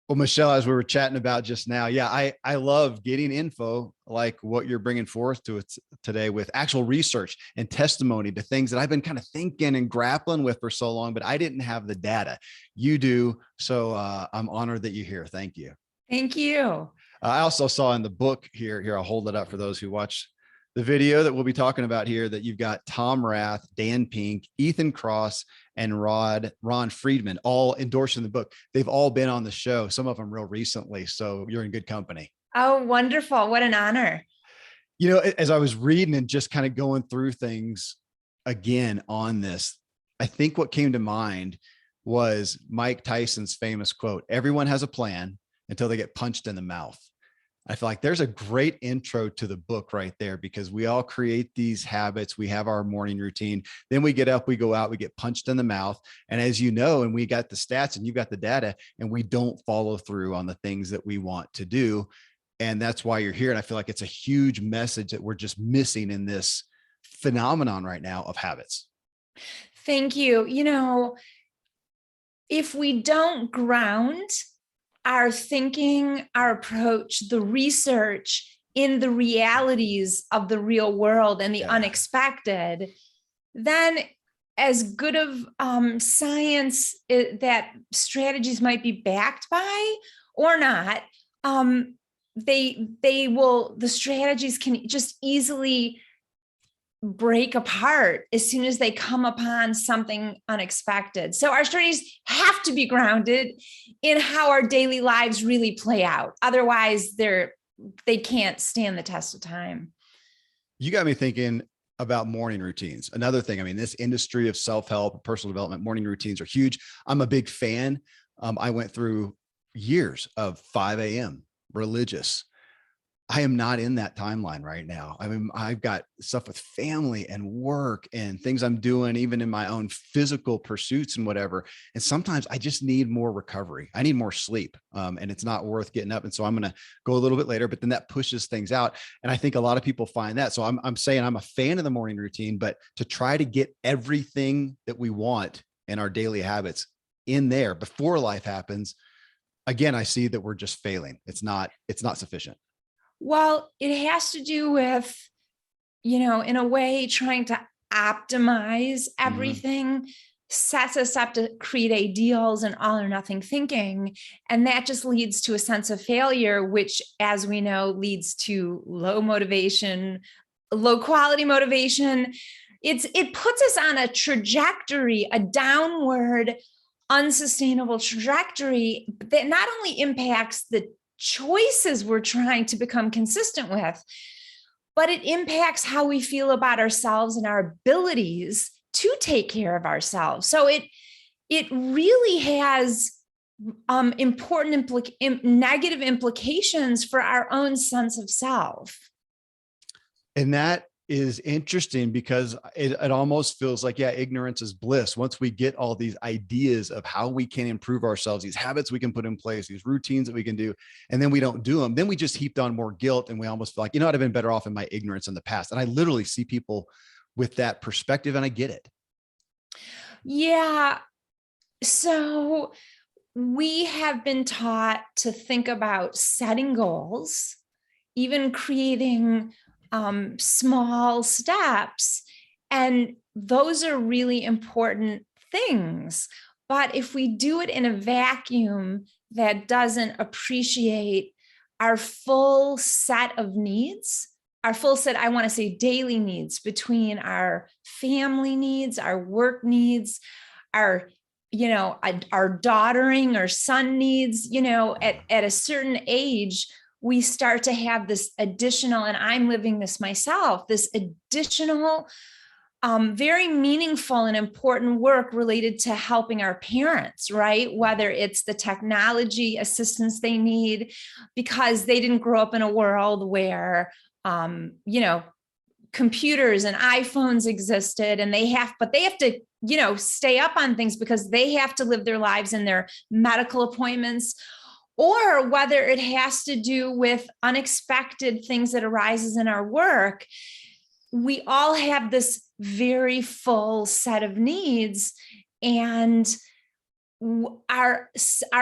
Well, Michelle, as we were chatting about just now, yeah, I love getting info like what you're bringing forth to us today with actual research and testimony to things that I've been kind of thinking and grappling with for so long, but I didn't have the data. You do. So I'm honored that you're here. Thank you. Thank you. I also saw in the book here, I'll hold it up for those who watch the video that we'll be talking about here, that you've got Tom Rath, Dan Pink, Ethan Cross, and Ron Friedman all endorsing the book. They've all been on the show, some of them real recently. So you're in good company. Oh, wonderful. What an honor. You know, as I was reading and just kind of going through things again on this, I think what came to mind was Mike Tyson's famous quote, "Everyone has a plan until they get punched in the mouth." I feel like there's a great intro to the book right there, because we all create these habits. We have our morning routine. Then we get up, we go out, we get punched in the mouth. And as you know, and we got the stats and you got the data, and we don't follow through on the things that we want to do. And that's why you're here. And I feel like it's a huge message that we're just missing in this phenomenon right now of habits. Thank you. If we don't ground our thinking, our approach, the research in the realities of the real world and the unexpected, then as good of science that strategies might be backed by or not, the strategies can just easily break apart as soon as they come upon something unexpected. So our strategies have to be grounded in how our daily lives really play out. Otherwise, they can't stand the test of time. You got me thinking about morning routines. Another thing, I mean, this industry of self-help, personal development, morning routines are huge. I'm a big fan. I went through years of 5 a.m. religious. I am not in that timeline right now. I mean, I've got stuff with family and work and things I'm doing, even in my own physical pursuits and whatever. And sometimes I just need more recovery. I need more sleep. And it's not worth getting up. And so I'm going to go a little bit later, but then that pushes things out. And I think a lot of people find that. So I'm saying I'm a fan of the morning routine, but to try to get everything that we want in our daily habits in there before life happens, again, I see that we're just failing. It's not sufficient. Well, it has to do with, in a way, trying to optimize everything sets us up to create ideals and all or nothing thinking. And that just leads to a sense of failure, which, as we know, leads to low motivation, low quality motivation. It puts us on a trajectory, a downward, unsustainable trajectory that not only impacts the choices we're trying to become consistent with, but it impacts how we feel about ourselves and our abilities to take care of ourselves. So it really has important negative implications for our own sense of self. And that is interesting because it almost feels like, ignorance is bliss. Once we get all these ideas of how we can improve ourselves, these habits we can put in place, these routines that we can do, and then we don't do them, then we just heaped on more guilt. And we almost feel like, I'd have been better off in my ignorance in the past. And I literally see people with that perspective, and I get it. Yeah. So we have been taught to think about setting goals, even creating small steps. And those are really important things. But if we do it in a vacuum that doesn't appreciate our full set of needs, our full set, I want to say daily needs, between our family needs, our work needs, our daughtering or son needs, at a certain age, we start to have this additional, and I'm living this myself, this additional, very meaningful and important work related to helping our parents, right? Whether it's the technology assistance they need because they didn't grow up in a world where, computers and iPhones existed, and they have to, stay up on things because they have to live their lives and their medical appointments. Or whether it has to do with unexpected things that arises in our work. We all have this very full set of needs, and our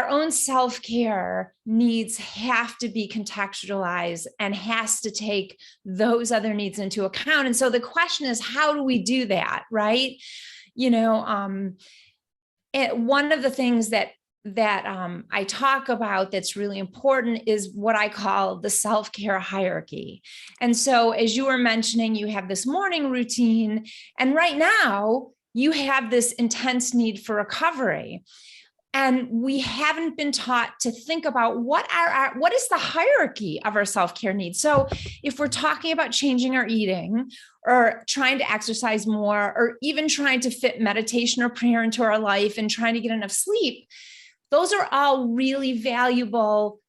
own self-care needs have to be contextualized and has to take those other needs into account. And so the question is, how do we do that? Right. And one of the things that I talk about that's really important is what I call the self-care hierarchy. And so, as you were mentioning, you have this morning routine, and right now you have this intense need for recovery. And we haven't been taught to think about what is the hierarchy of our self-care needs. So if we're talking about changing our eating or trying to exercise more, or even trying to fit meditation or prayer into our life and trying to get enough sleep, those are all really valuable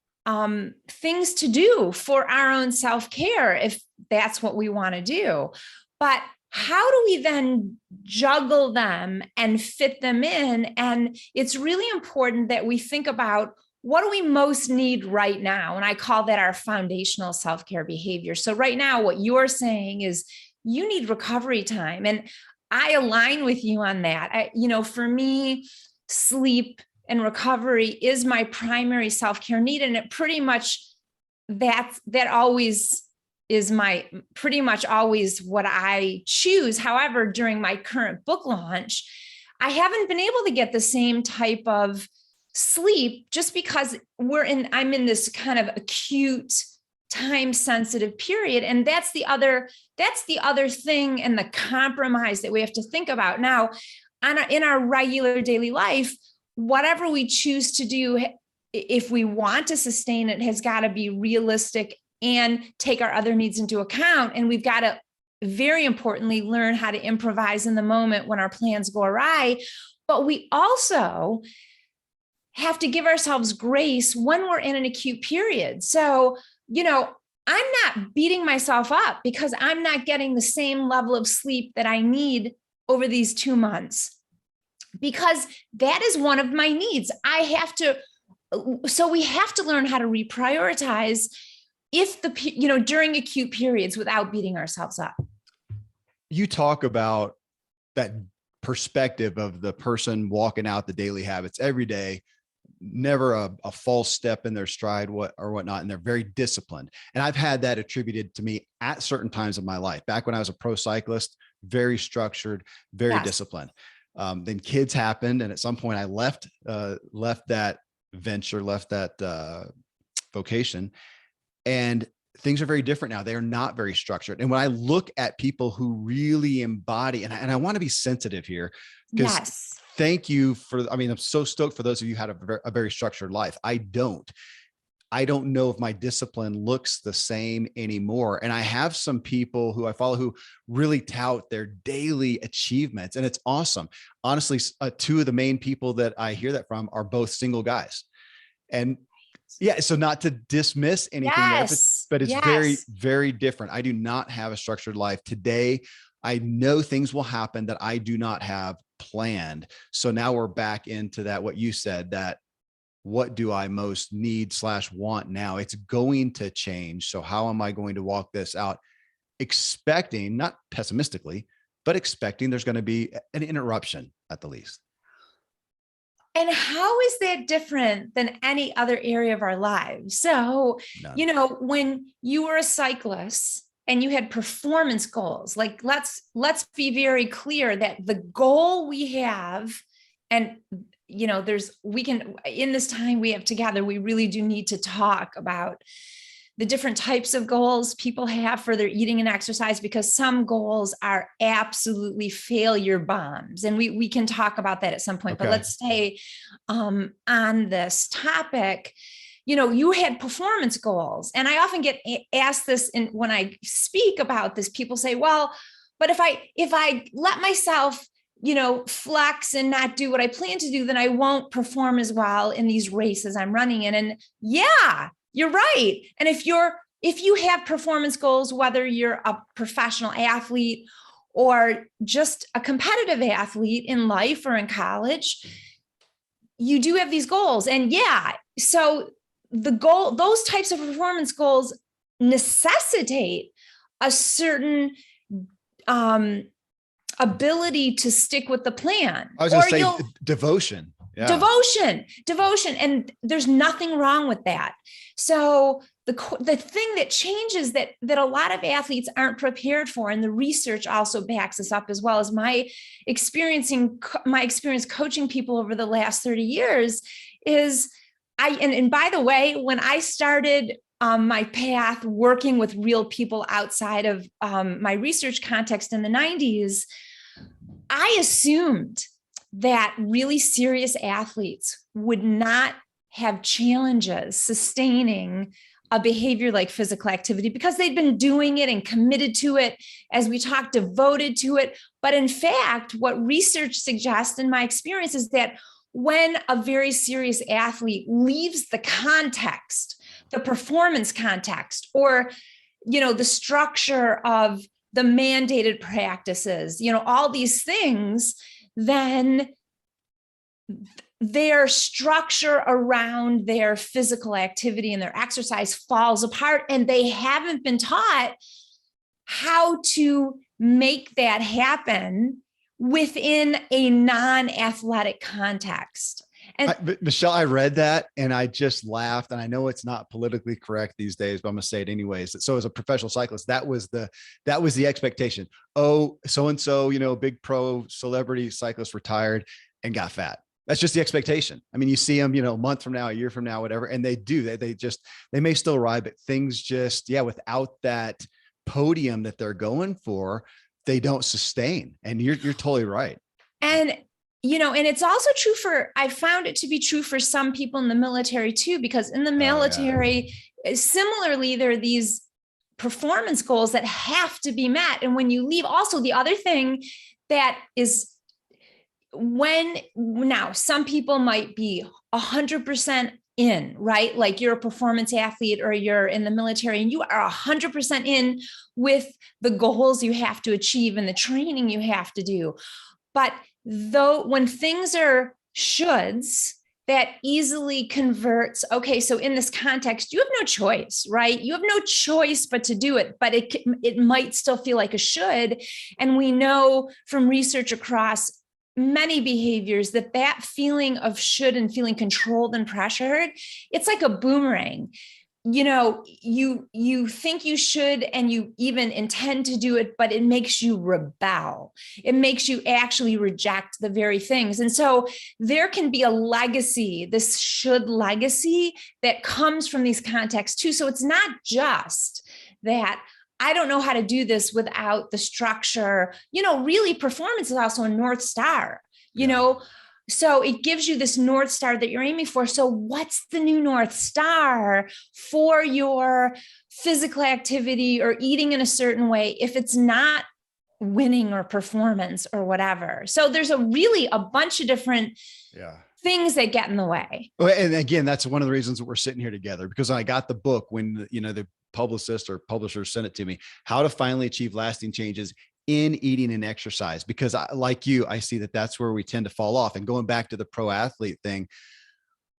things to do for our own self-care, if that's what we want to do. But how do we then juggle them and fit them in? And it's really important that we think about, what do we most need right now? And I call that our foundational self-care behavior. So right now, what you're saying is you need recovery time. And I align with you on that. For me, sleep and recovery is my primary self-care need. And it pretty much, that always is pretty much always what I choose. However, during my current book launch, I haven't been able to get the same type of sleep, just because I'm in this kind of acute, time sensitive period. And that's the other thing, and the compromise that we have to think about now in our regular daily life. Whatever we choose to do, if we want to sustain it, has got to be realistic and take our other needs into account. And we've got to, very importantly, learn how to improvise in the moment when our plans go awry. But we also have to give ourselves grace when we're in an acute period. So, I'm not beating myself up because I'm not getting the same level of sleep that I need over these 2 months, because that is one of my needs. So we have to learn how to reprioritize during acute periods without beating ourselves up. You talk about that perspective of the person walking out the daily habits every day, never a false step in their stride or whatnot. And they're very disciplined. And I've had that attributed to me at certain times of my life. Back when I was a pro cyclist, very structured, very disciplined. Then kids happened. And at some point I left that venture, left that vocation. And things are very different now. They are not very structured. And when I look at people who really embody, and I want to be sensitive here, because thank you I'm so stoked for those of you who had a very structured life. I don't know if my discipline looks the same anymore. And I have some people who I follow who really tout their daily achievements. And it's awesome. Honestly, two of the main people that I hear that from are both single guys. And yeah, so not to dismiss anything there, but it's very, very different. I do not have a structured life today. I know things will happen that I do not have planned. So now we're back into that, what you said, that what do I most need / want now? It's going to change. So how am I going to walk this out? Expecting, not pessimistically, but expecting there's going to be an interruption at the least. And how is that different than any other area of our lives? So, when you were a cyclist and you had performance goals, like let's be very clear that the goal we have, and in this time we have together, we really do need to talk about the different types of goals people have for their eating and exercise, because some goals are absolutely failure bombs. And we can talk about that at some point, but let's stay on this topic. You had performance goals. And I often get asked this when I speak about this, people say, well, but if I let myself, flex and not do what I plan to do, then I won't perform as well in these races I'm running in. And yeah, you're right. And if you have performance goals, whether you're a professional athlete or just a competitive athlete in life or in college, you do have these goals. And so those types of performance goals necessitate a certain ability to stick with the plan. I was going to say devotion. Yeah. Devotion. And there's nothing wrong with that. So the thing that changes that a lot of athletes aren't prepared for, and the research also backs this up as well, as my experience coaching people over the last 30 years is and by the way, when I started my path working with real people outside of my research context in the 90s, I assumed that really serious athletes would not have challenges sustaining a behavior like physical activity because they'd been doing it and committed to it, as we talked, devoted to it. But in fact, what research suggests in my experience is that when a very serious athlete leaves the context, the performance context, or, the structure of the mandated practices, all these things, then their structure around their physical activity and their exercise falls apart, and they haven't been taught how to make that happen within a non-athletic context. But Michelle, I read that and I just laughed, and I know it's not politically correct these days, but I'm gonna say it anyways. So as a professional cyclist, that was the expectation. Oh, so-and-so, big pro celebrity cyclist retired and got fat. That's just the expectation. I mean, you see them, a month from now, a year from now, whatever, and they may still ride, but things just, without that podium that they're going for, they don't sustain. And you're totally right. And and it's also true I found it to be true for some people in the military too, because in the military, similarly, there are these performance goals that have to be met. And when you leave, also the other thing that is, now some people might be 100% in, right? Like you're a performance athlete or you're in the military and you are 100% in with the goals you have to achieve and the training you have to do. But when things are shoulds, that easily converts. Okay, so in this context, you have no choice, right? You have no choice but to do it, but it might still feel like a should. And we know from research across many behaviors that feeling of should and feeling controlled and pressured, it's like a boomerang. You think you should, and you even intend to do it, but it makes you rebel. It makes you actually reject the very things. And so there can be a legacy, this should legacy that comes from these contexts too. So it's not just that I don't know how to do this without the structure. Really performance is also a North Star, so it gives you this North Star that you're aiming for. So what's the new North Star for your physical activity or eating in a certain way if it's not winning or performance or whatever? So there's a bunch of different things that get in the way. And again, that's one of the reasons that we're sitting here together, because I got the book when, the publicist or publisher sent it to me, How to Finally Achieve Lasting Changes in Eating and Exercise, because like you, I see that that's where we tend to fall off. And going back to the pro athlete thing,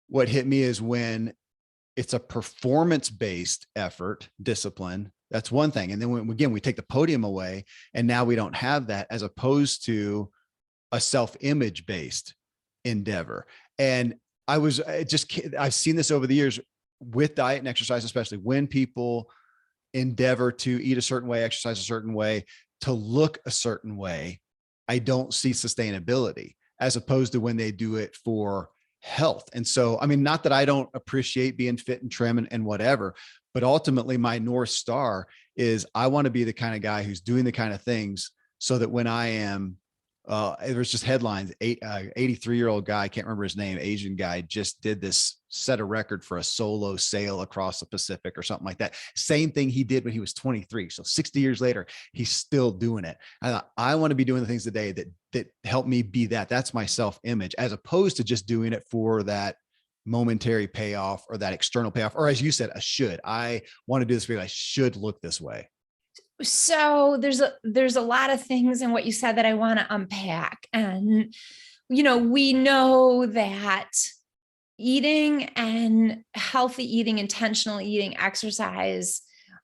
what hit me is when it's a performance-based effort, discipline, that's one thing. And then when we take the podium away and now we don't have that, as opposed to a self-image based endeavor. And I've seen this over the years with diet and exercise, especially when people endeavor to eat a certain way, exercise a certain way, to look a certain way, I don't see sustainability, as opposed to when they do it for health. And so, I mean, not that I don't appreciate being fit and trim and whatever, but ultimately my North Star is I want to be the kind of guy who's doing the kind of things so that when I am, it was just headlines, 83-year-old guy, I can't remember his name, Asian guy, just did this, set a record for a solo sail across the Pacific or something like that. Same thing he did when he was 23. So 60 years later, he's still doing it. I thought, I want to be doing the things today that help me be that. That's my self-image, as opposed to just doing it for that momentary payoff or that external payoff. Or as you said, I want to do this because I should look this way. So there's a lot of things in what you said that I want to unpack. And, we know that eating and healthy eating, intentional eating, exercise,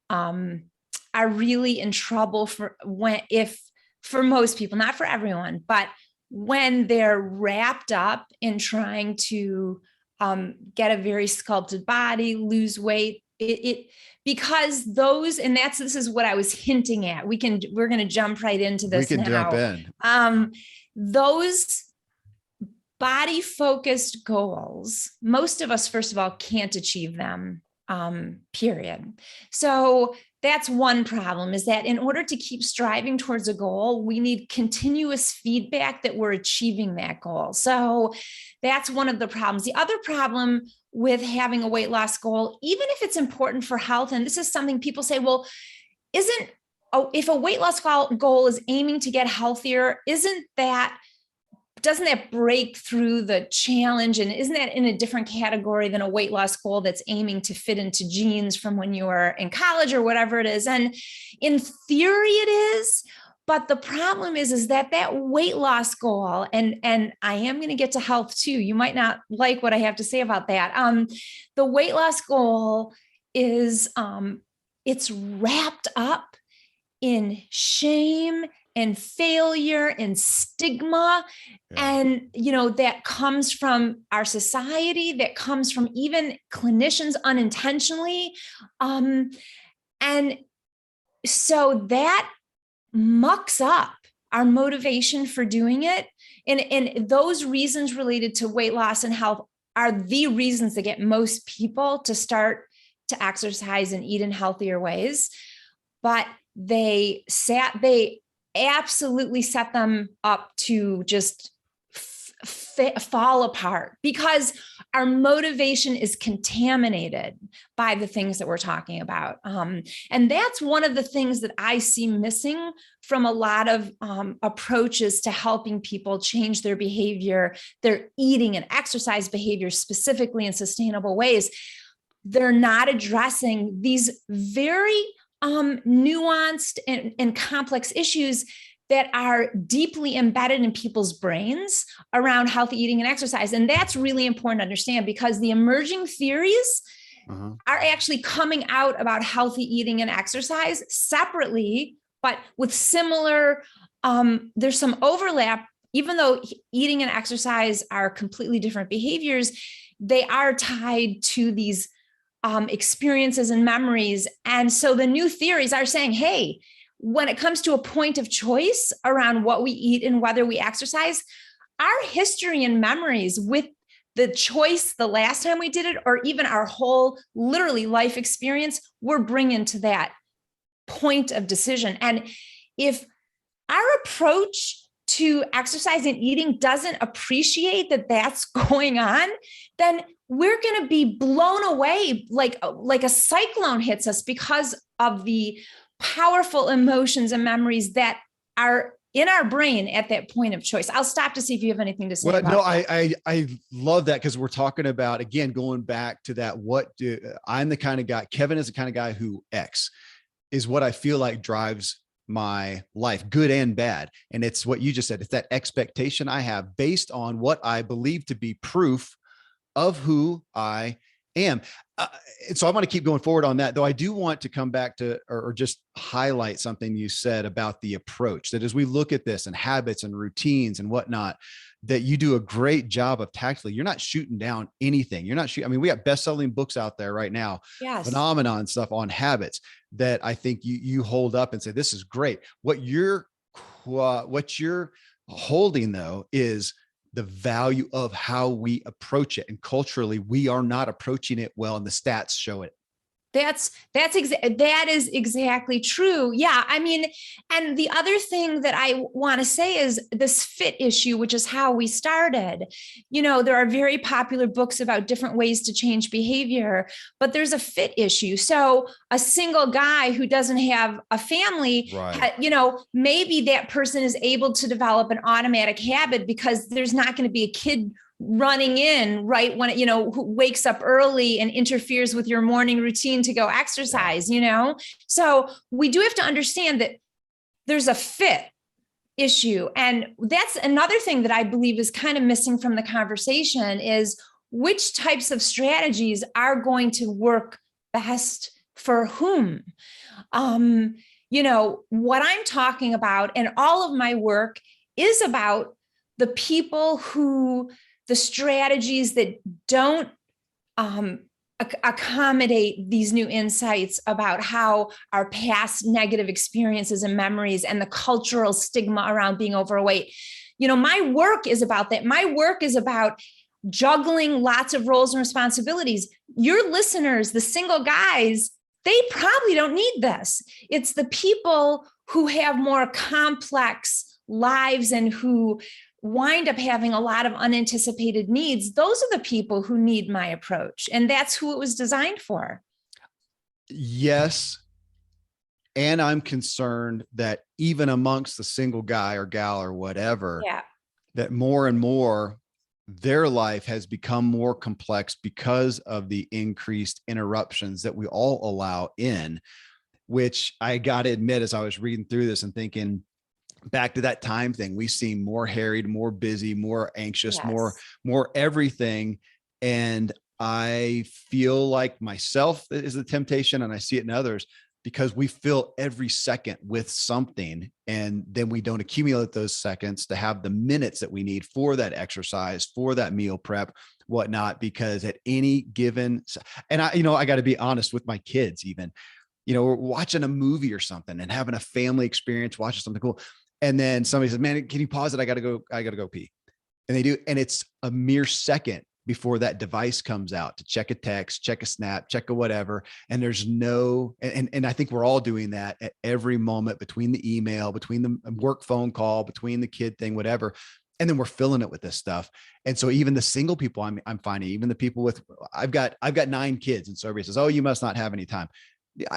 are really in trouble for most people, not for everyone, but when they're wrapped up in trying to get a very sculpted body, lose weight, because those, and this is what I was hinting at. We're going to jump right into this. We can now. jump in. Those body focused goals, most of us, first of all, can't achieve them, period. So that's one problem, is that in order to keep striving towards a goal, we need continuous feedback that we're achieving that goal. So that's one of the problems. The other problem with having a weight loss goal, even if it's important for health, and this is something people say, well, if a weight loss goal is aiming to get healthier, doesn't that break through the challenge? And isn't that in a different category than a weight loss goal that's aiming to fit into genes from when you were in college or whatever it is? And in theory it is, but the problem is that weight loss goal, and I am going to get to health too. You might not like what I have to say about that. The weight loss goal is, it's wrapped up in shame and failure and stigma. Yeah. And, that comes from our society, that comes from even clinicians unintentionally. And so that mucks up our motivation for doing it. And those reasons related to weight loss and health are the reasons that get most people to start to exercise and eat in healthier ways. But they absolutely set them up to just fall apart, because our motivation is contaminated by the things that we're talking about. And that's one of the things that I see missing from a lot of approaches to helping people change their behavior, their eating and exercise behavior, specifically in sustainable ways. They're not addressing these very nuanced and complex issues that are deeply embedded in people's brains around healthy eating and exercise. And that's really important to understand, because the emerging theories are actually coming out about healthy eating and exercise separately, but with similar, there's some overlap. Even though eating and exercise are completely different behaviors, they are tied to these experiences and memories. And so the new theories are saying, hey, when it comes to a point of choice around what we eat and whether we exercise, our history and memories with the choice the last time we did it, or even our whole literally life experience, we're bringing to that point of decision. And if our approach to exercise and eating doesn't appreciate that that's going on, then we're going to be blown away like a cyclone hits us, because of the powerful emotions and memories that are in our brain at that point of choice. I'll stop to see if you have anything to say. Well, no, I love that, because we're talking about, again, going back to that, I'm the kind of guy, Kevin is the kind of guy who X is what I feel like drives my life, good and bad. And it's what you just said. It's that expectation I have based on what I believe to be proof of who I am. And so I want to keep going forward on that, though I do want to come back to, or just highlight something you said about the approach, that as we look at this and habits and routines and whatnot, that you do a great job of tactically, you're not shooting down anything. You're not shooting. I mean, we got best-selling books out there right now, yes, phenomenon stuff on habits that I think you hold up and say, this is great. What you're holding though is the value of how we approach it. And culturally, we are not approaching it well, and the stats show it. That is exactly true. Yeah. I mean, and the other thing that I want to say is this fit issue, which is how we started. There are very popular books about different ways to change behavior, but there's a fit issue. So a single guy who doesn't have a family, right, maybe that person is able to develop an automatic habit, because there's not going to be a kid running in right when, who wakes up early and interferes with your morning routine to go exercise, So we do have to understand that there's a fit issue. And that's another thing that I believe is kind of missing from the conversation, is which types of strategies are going to work best for whom. What I'm talking about, and all of my work is about the people who, the strategies that don't accommodate these new insights about how our past negative experiences and memories and the cultural stigma around being overweight. My work is about that. My work is about juggling lots of roles and responsibilities. Your listeners, the single guys, they probably don't need this. It's the people who have more complex lives and who wind up having a lot of unanticipated needs. Those are the people who need my approach. And that's who it was designed for. Yes. And I'm concerned that even amongst the single guy or gal or whatever, that more and more their life has become more complex because of the increased interruptions that we all allow in, which I got to admit, as I was reading through this and thinking back to that time thing, we seem more harried, more busy, more anxious, more everything. And I feel like myself is the temptation, and I see it in others, because we fill every second with something, and then we don't accumulate those seconds to have the minutes that we need for that exercise, for that meal prep, whatnot, because at any given, and I got to be honest with my kids, even, we're watching a movie or something and having a family experience, watching something cool. And then somebody says, man, can you pause it? I got to go pee. And they do. And it's a mere second before that device comes out to check a text, check a snap, check a whatever. And there's no, and I think we're all doing that at every moment, between the email, between the work phone call, between the kid thing, whatever. And then we're filling it with this stuff. And so even the single people I'm finding, even the people with, I've got 9 kids. And so everybody says, oh, you must not have any time.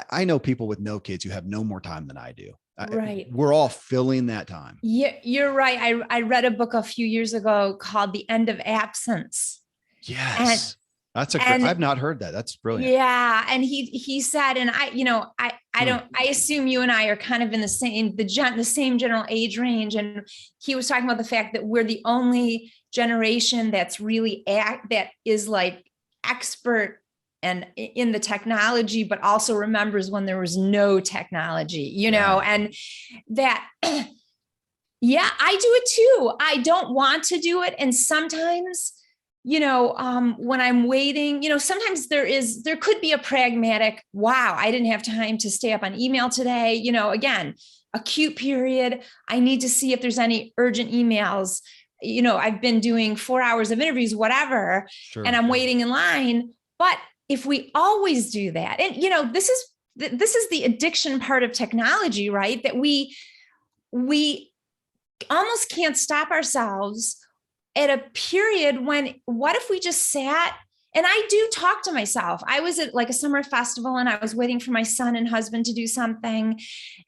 I know people with no kids who have no more time than I do. Right. We're all filling that time. Yeah, you're right. I read a book a few years ago called The End of Absence. Yes. I've not heard that. That's brilliant. Yeah. And he said, and I assume you and I are kind of in the same general age range. And he was talking about the fact that we're the only generation that's really that is like expert and in the technology, but also remembers when there was no technology, and that, yeah, I do it too. I don't want to do it. And sometimes, when I'm waiting, sometimes there could be a pragmatic, wow, I didn't have time to stay up on email today. Again, acute period. I need to see if there's any urgent emails. I've been doing 4 hours of interviews, whatever, and I'm waiting in line. But if we always do that, and this is the addiction part of technology, right? That we almost can't stop ourselves at a period when, what if we just sat? And I do talk to myself. I was at like a summer festival and I was waiting for my son and husband to do something.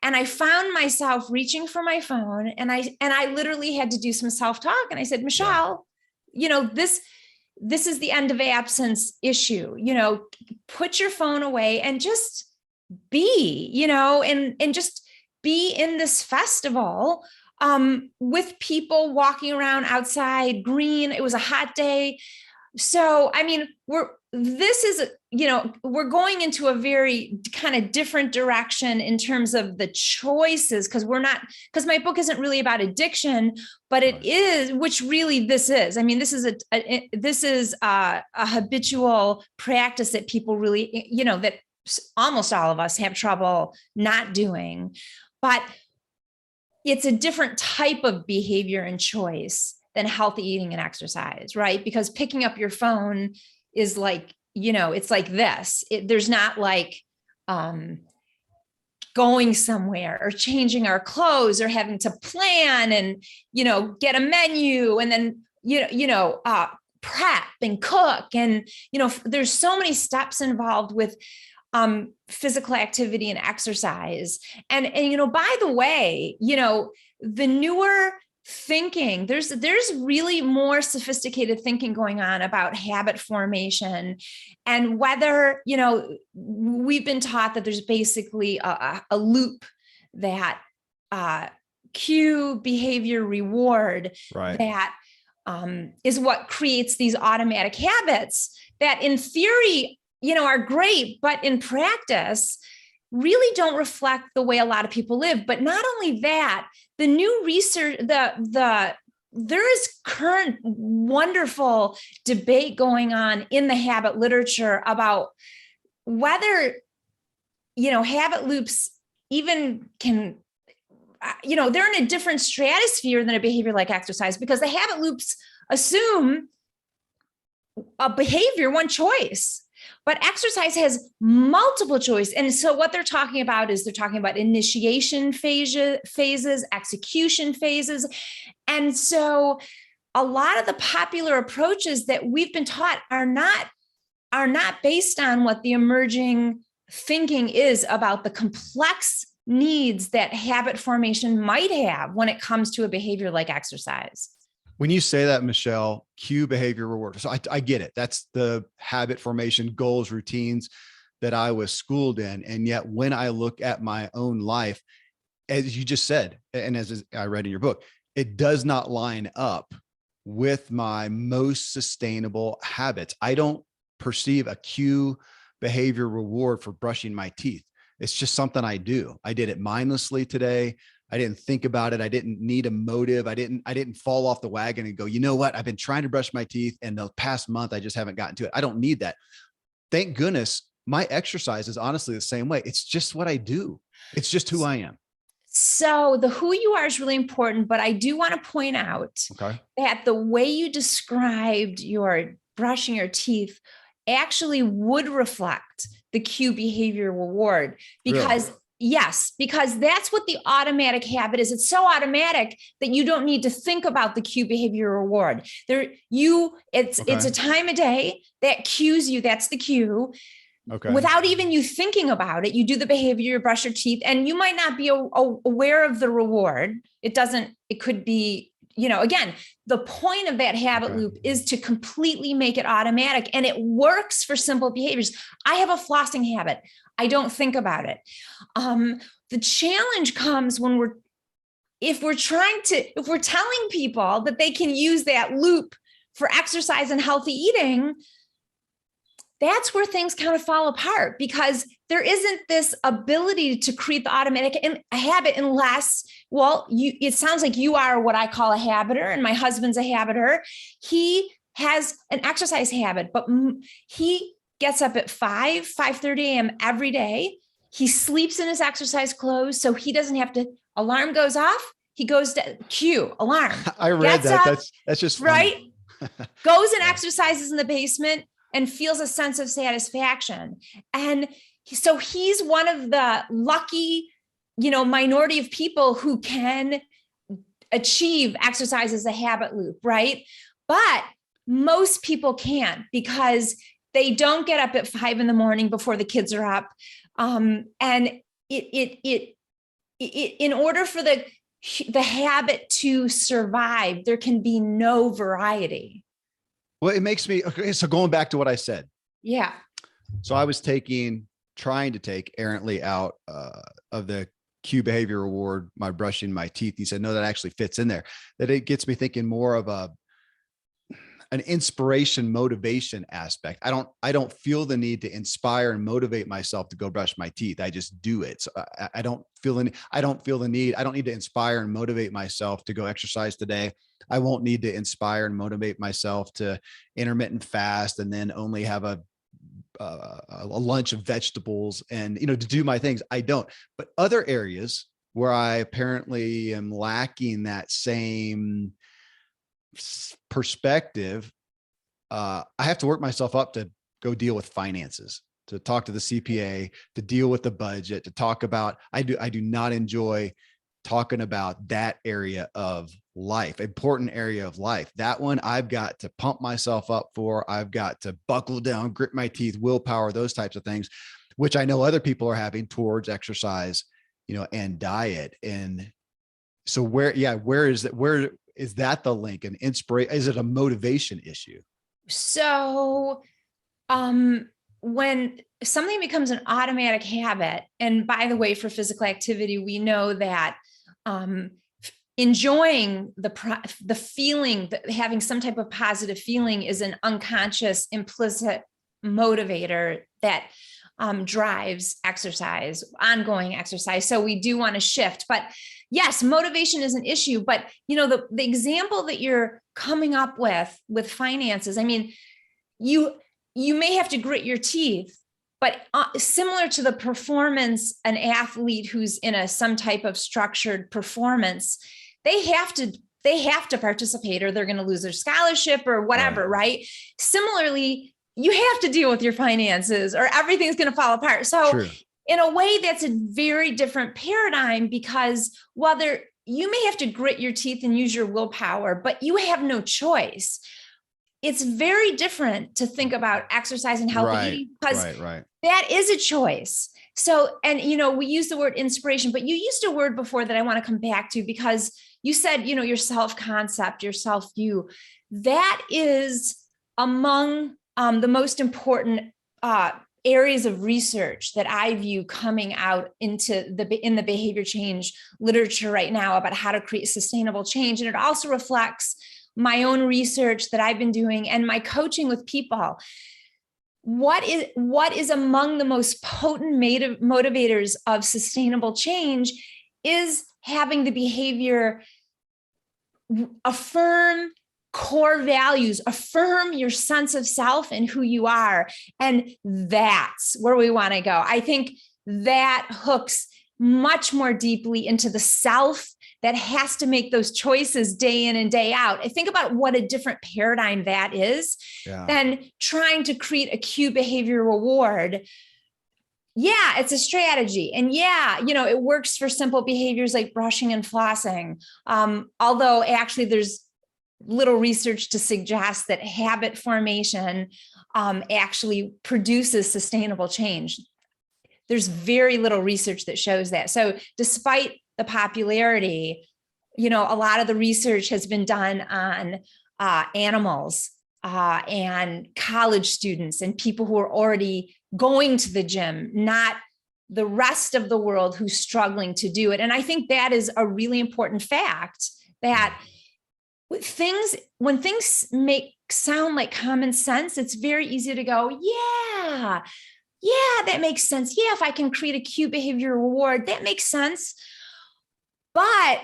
And I found myself reaching for my phone, and I literally had to do some self-talk. And I said, Michelle, this is the end of absence issue. Put your phone away and just be, and just be in this festival with people walking around outside, green. It was a hot day. So, I mean, we're going into a very kind of different direction in terms of the choices, because my book isn't really about addiction, but it is, which really this is. I mean, this is a habitual practice that people really, that almost all of us have trouble not doing, but it's a different type of behavior and choice than healthy eating and exercise, right? Because picking up your phone is like, it's like this. There's not like going somewhere or changing our clothes or having to plan and, get a menu and then, prep and cook. And, there's so many steps involved with physical activity and exercise. And, by the way, the newer thinking, there's really more sophisticated thinking going on about habit formation, and whether, we've been taught that there's basically a loop that cue, behavior, reward, right, that is what creates these automatic habits that in theory, are great, but in practice really don't reflect the way a lot of people live. But not only that, the new research, the there is current wonderful debate going on in the habit literature about whether, habit loops even can, they're in a different stratosphere than a behavior like exercise, because the habit loops assume a behavior, one choice. But exercise has multiple choice. And so what they're talking about is they're talking about initiation phases, execution phases. And so a lot of the popular approaches that we've been taught are not based on what the emerging thinking is about the complex needs that habit formation might have when it comes to a behavior like exercise. When you say that, Michelle, cue, behavior, reward. So I get it. That's the habit formation, goals, routines that I was schooled in. And yet when I look at my own life, as you just said, and as I read in your book, it does not line up with my most sustainable habits. I don't perceive a cue, behavior, reward for brushing my teeth. It's just something I do. I did it mindlessly today. I didn't think about it. I didn't need a motive. I didn't fall off the wagon and go, you know what? I've been trying to brush my teeth and the past month, I just haven't gotten to it. I don't need that. Thank goodness my exercise is honestly the same way. It's just what I do. It's just who I am. So the who you are is really important, but I do want to point out that the way you described your brushing your teeth actually would reflect the cue, behavior, reward, because really? Yes, because that's what the automatic habit is. It's so automatic that you don't need to think about the cue, behavior, reward. It's a time of day that cues you. That's the cue. Okay. Without even you thinking about it, you do the behavior, you brush your teeth, and you might not be aware of the reward. It could be, again, the point of that habit loop is to completely make it automatic, and it works for simple behaviors. I have a flossing habit. I don't think about it. The challenge comes when if we're telling people that they can use that loop for exercise and healthy eating, that's where things kind of fall apart, because there isn't this ability to create the automatic habit unless, it sounds like you are what I call a habiter, and my husband's a habiter. He has an exercise habit, but he gets up at 5:30 a.m. every day. He sleeps in his exercise clothes, so he doesn't have to, alarm goes off, he goes to cue, alarm. I read that. Up, that's just funny. Right. Goes and exercises in the basement and feels a sense of satisfaction. And so he's one of the lucky, minority of people who can achieve exercise as a habit loop, right? But most people can't, because they don't get up at 5 a.m. before the kids are up. And in order for the habit to survive, there can be no variety. Well, it makes me, okay, so going back to what I said. Yeah. So I was trying to take errantly out of the cue, behavior, reward, my brushing my teeth. He said, no, that actually fits in there. That it gets me thinking more of an inspiration, motivation aspect. I don't feel the need to inspire and motivate myself to go brush my teeth. I just do it. So I don't feel the need. I don't need to inspire and motivate myself to go exercise today. I won't need to inspire and motivate myself to intermittent fast and then only have a lunch of vegetables and, to do my things. I don't. But other areas where I apparently am lacking that same perspective, I have to work myself up to go deal with finances, to talk to the CPA, to deal with the budget, to talk about, I do not enjoy talking about that area of life, important area of life. That one I've got to pump myself up for. I've got to buckle down, grit my teeth, willpower, those types of things, which I know other people are having towards exercise, and diet. And so where is that the link and inspiration? Is it a motivation issue? So, when something becomes an automatic habit, and by the way, for physical activity, we know that enjoying the feeling, that having some type of positive feeling, is an unconscious, implicit motivator that drives exercise, ongoing exercise. So we do want to shift, but yes, motivation is an issue. But the example that you're coming up with finances, I mean, you may have to grit your teeth, but similar to the performance, an athlete who's in some type of structured performance, they have to participate or they're going to lose their scholarship or whatever, right? Similarly, you have to deal with your finances or everything's going to fall apart. So True. In a way, that's a very different paradigm, because whether you may have to grit your teeth and use your willpower, but you have no choice. It's very different to think about exercise and healthy eating, because that is a choice. So, and, we use the word inspiration, but you used a word before that I want to come back to, because you said, your self-concept, your self-view, that is among the most important areas of research that I view coming out in the behavior change literature right now about how to create sustainable change. And it also reflects my own research that I've been doing and my coaching with people. What is among the most potent motivators of sustainable change is having the behavior affirm core values, affirm your sense of self and who you are. And that's where we want to go. I think that hooks much more deeply into the self that has to make those choices day in and day out. I think about what a different paradigm that is than trying to create a cue behavior reward. Yeah, it's a strategy. And it works for simple behaviors like brushing and flossing. Although actually there's little research to suggest that habit formation actually produces sustainable change. There's very little research that shows that. So despite the popularity, a lot of the research has been done on animals and college students and people who are already going to the gym, not the rest of the world who's struggling to do it. And I think that is a really important fact, that when things sound like common sense, it's very easy to go, yeah, that makes sense. Yeah, if I can create a cue behavior reward, that makes sense. But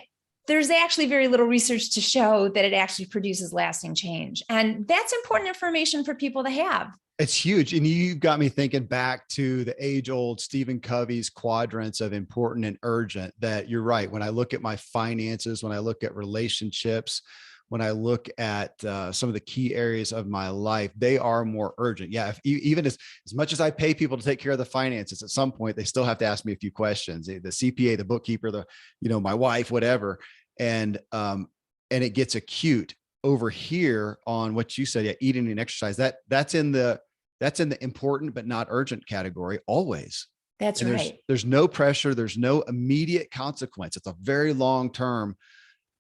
there's actually very little research to show that it actually produces lasting change. And that's important information for people to have. It's huge. And you got me thinking back to the age-old Stephen Covey's quadrants of important and urgent, that you're right. When I look at my finances, when I look at relationships, when I look at some of the key areas of my life, they are more urgent. Yeah. Even as much as I pay people to take care of the finances, at some point, they still have to ask me a few questions, the CPA, the bookkeeper, my wife, whatever. And it gets acute over here on what you said. Yeah. Eating and exercise, that's in the important, but not urgent category always. That's right. There's no pressure. There's no immediate consequence. It's a very long-term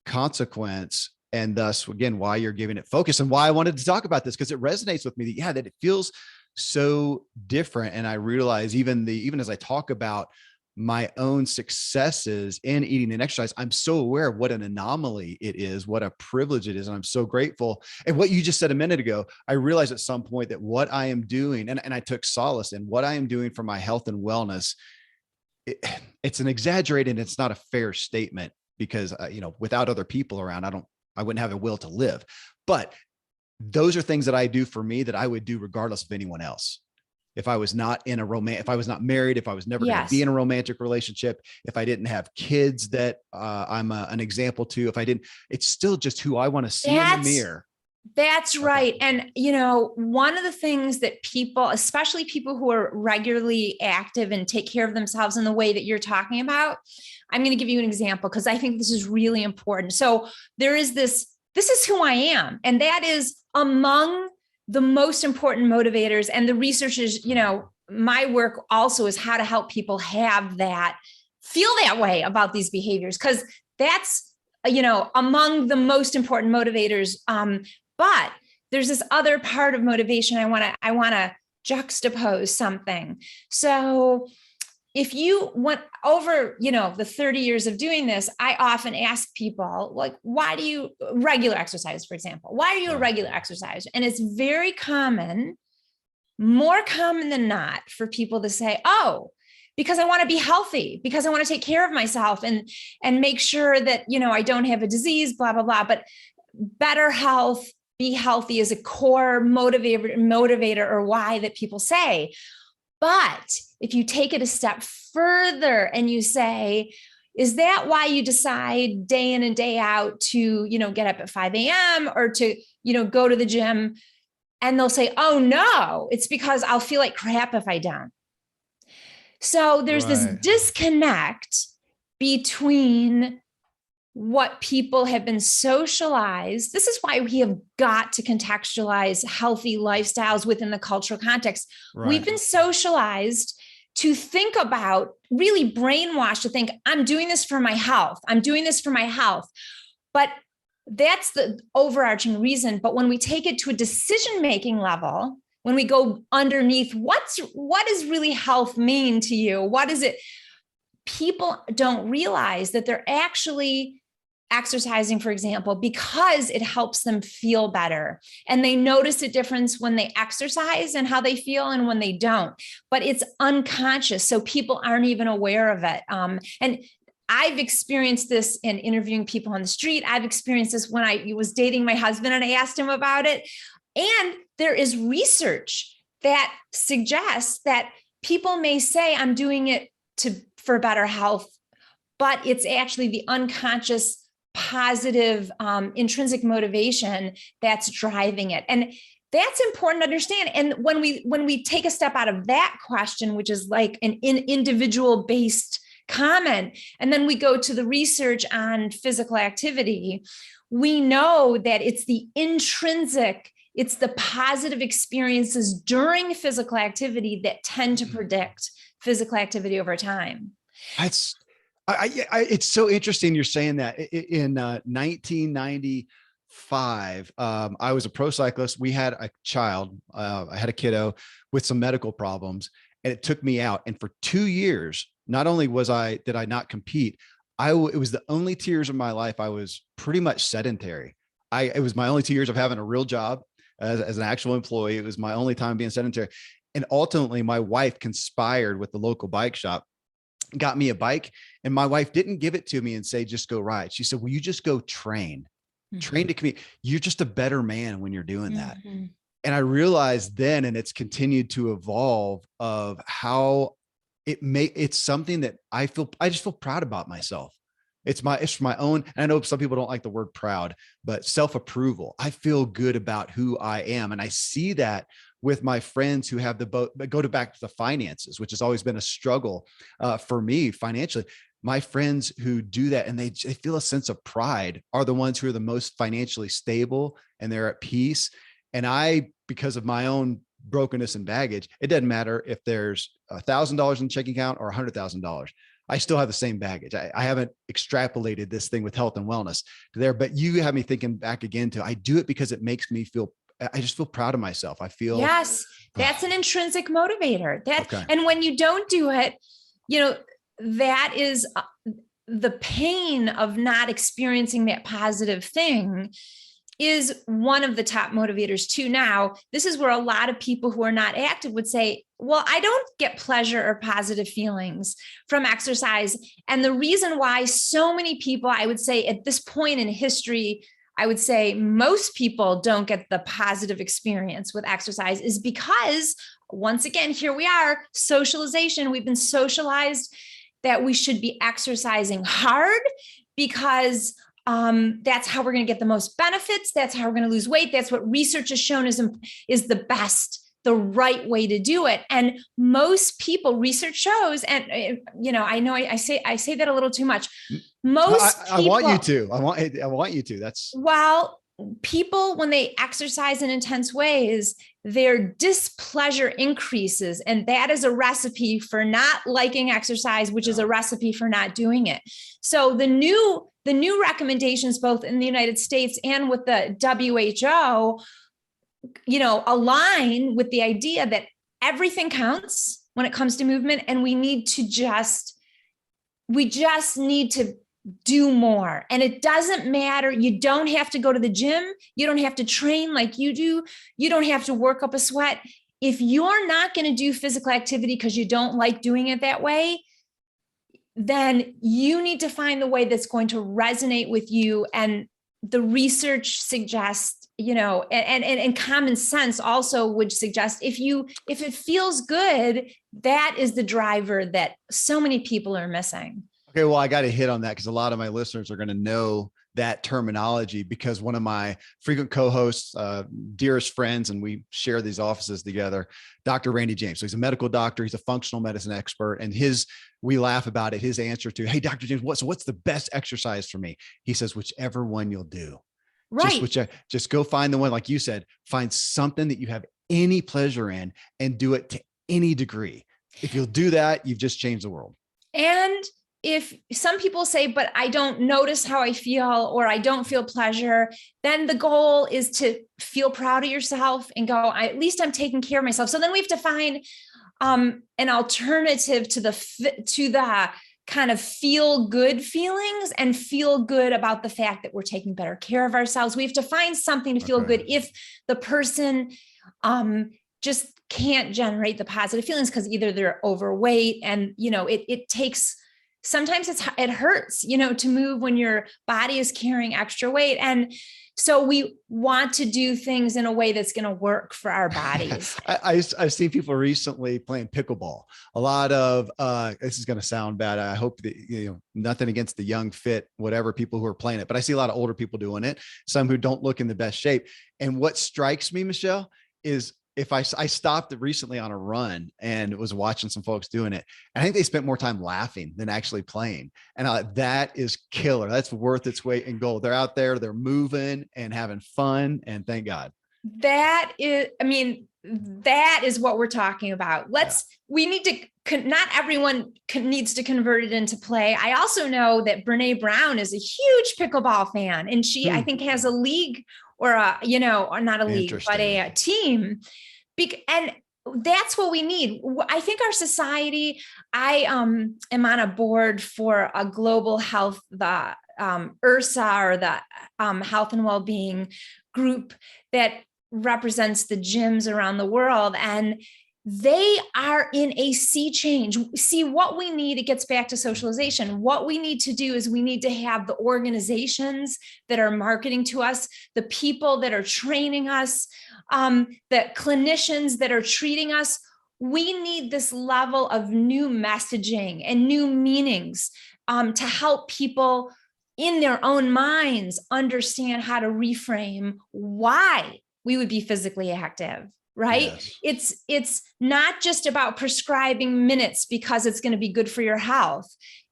consequence. And thus, again, why you're giving it focus and why I wanted to talk about this, because it resonates with me that it feels so different. And I realize even as I talk about my own successes in eating and exercise, I'm so aware of what an anomaly it is, what a privilege it is. And I'm so grateful. And what you just said a minute ago, I realized at some point that what I am doing, and I took solace in what I am doing for my health and wellness, it's an exaggerated, it's not a fair statement, because, without other people around, I wouldn't have a will to live. But those are things that I do for me that I would do regardless of anyone else. If I was not if I was not married, if I was never going to be in a romantic relationship, if I didn't have kids that I'm an example to, it's still just who I want to see in the mirror. That's right. And, one of the things that people, especially people who are regularly active and take care of themselves in the way that you're talking about, I'm going to give you an example because I think this is really important. So there is this is who I am. And that is among the most important motivators. And the researchers, my work also is how to help people have that, feel that way about these behaviors, because that's, among the most important motivators. But there's this other part of motivation. I want to juxtapose something. So if you went over, the 30 years of doing this, I often ask people, like, why do you regular exercise, for example, why are you a regular exerciser? And it's very common. more common than not for people to say, oh, because I want to be healthy, because I want to take care of myself and make sure that, I don't have a disease, blah, blah, blah. But better health, be healthy is a core motivator or why that people say. But if you take it a step further and you say, is that why you decide day in and day out to, get up at 5 a.m. or to, go to the gym? And they'll say, oh no, it's because I'll feel like crap if I don't. So there's this disconnect between what people have been socialized. This is why we have got to contextualize healthy lifestyles within the cultural context. Right. We've been socialized to think about, really brainwashed to think, I'm doing this for my health. I'm doing this for my health. But that's the overarching reason. But when we take it to a decision-making level, when we go underneath, what does really health mean to you? What is it? People don't realize that they're actually exercising, for example, because it helps them feel better. And they notice a difference when they exercise and how they feel and when they don't. But it's unconscious. So people aren't even aware of it. And I've experienced this in interviewing people on the street. I've experienced this when I was dating my husband and I asked him about it. And there is research that suggests that people may say, I'm doing it for better health, but it's actually the unconscious, positive, intrinsic motivation that's driving it. And that's important to understand. And when we take a step out of that question, which is like an individual based comment, and then we go to the research on physical activity, we know that it's the intrinsic, it's the positive experiences during physical activity that tend to predict physical activity over time. It's so interesting you're saying that. In 1995, I was a pro cyclist. We had a child. I had a kiddo with some medical problems, and it took me out. And for 2 years, not only did I not compete, it was the only 2 years of my life I was pretty much sedentary. It was my only 2 years of having a real job as an actual employee. It was my only time being sedentary. And ultimately, my wife conspired with the local bike shop, got me a bike. And my wife didn't give it to me and say, just go ride. She said, will you just go train to compete? You're just a better man when you're doing that. And I realized then, and it's continued to evolve, of how it's something that I just feel proud about myself. It's my own. And I know some people don't like the word proud, but self-approval. I feel good about who I am. And I see that with my friends who have back to the finances, which has always been a struggle for me financially. My friends who do that and they feel a sense of pride are the ones who are the most financially stable and they're at peace. And because of my own brokenness and baggage, it doesn't matter if there's $1,000 in the checking account or $100,000. I still have the same baggage. I haven't extrapolated this thing with health and wellness to there, but you have me thinking back again I do it because it makes me I just feel proud of myself. I feel. Yes, that's an intrinsic motivator. And when you don't do it, that is the pain of not experiencing that positive thing is one of the top motivators too. Now, this is where a lot of people who are not active would say, well, I don't get pleasure or positive feelings from exercise. And the reason why so many people, I would say at this point in history, I would say most people don't get the positive experience with exercise is because, once again, here we are, socialization. We've been socialized that we should be exercising hard because that's how we're going to get the most benefits. That's how we're going to lose weight. That's what research has shown is the best, the right way to do it. And most people, research shows, and I know I say that a little too much. I want you to. I want you to. That's people, when they exercise in intense ways, their displeasure increases. And that is a recipe for not liking exercise, which is a recipe for not doing it. So the new recommendations, both in the United States and with the WHO, align with the idea that everything counts when it comes to movement. And we just need to do more. And it doesn't matter. You don't have to go to the gym. You don't have to train like you do. You don't have to work up a sweat. if you're not going to do physical activity because you don't like doing it that way, then you need to find the way that's going to resonate with you. And the research suggests, and common sense also would suggest, if it feels good, that is the driver that so many people are missing. Okay, well, I got to hit on that because a lot of my listeners are going to know that terminology, because one of my frequent co-hosts, dearest friends, and we share these offices together, Dr. Randy James. So he's a medical doctor. He's a functional medicine expert. And we laugh about it. His answer to, hey, Dr. James, what's the best exercise for me? He says, whichever one you'll do. Right. Just go find the one, like you said, find something that you have any pleasure in and do it to any degree. If you'll do that, you've just changed the world. And if some people say, but I don't notice how I feel, or I don't feel pleasure, then the goal is to feel proud of yourself and go, at least I'm taking care of myself. So then we have to find an alternative to the kind of feel good feelings and feel good about the fact that we're taking better care of ourselves. We have to find something to feel good if the person just can't generate the positive feelings because either they're overweight and, it takes, sometimes it hurts, to move when your body is carrying extra weight. And so we want to do things in a way that's going to work for our bodies. I've seen people recently playing pickleball. A lot of, this is going to sound bad. I hope that, nothing against the young, fit, whatever people who are playing it, but I see a lot of older people doing it, some who don't look in the best shape. And what strikes me, Michelle, is if I stopped recently on a run and was watching some folks doing it, I think they spent more time laughing than actually playing. And that is killer. That's worth its weight in gold. They're out there, they're moving and having fun. And thank God. That is what we're talking about. We need to, not everyone needs to convert it into play. I also know that Brene Brown is a huge pickleball fan, and she, I think, has a league or or not a league, but a team. And that's what we need. I think our society, I am on a board for a global health, the URSA, or the health and well-being group that represents the gyms around the world. And they are in a sea change. See, what we need, it gets back to socialization. What we need to do is we need to have the organizations that are marketing to us, the people that are training us, the clinicians that are treating us. We need this level of new messaging and new meanings to help people in their own minds understand how to reframe why we would be physically active. Right? Yes. It's not just about prescribing minutes because it's going to be good for your health.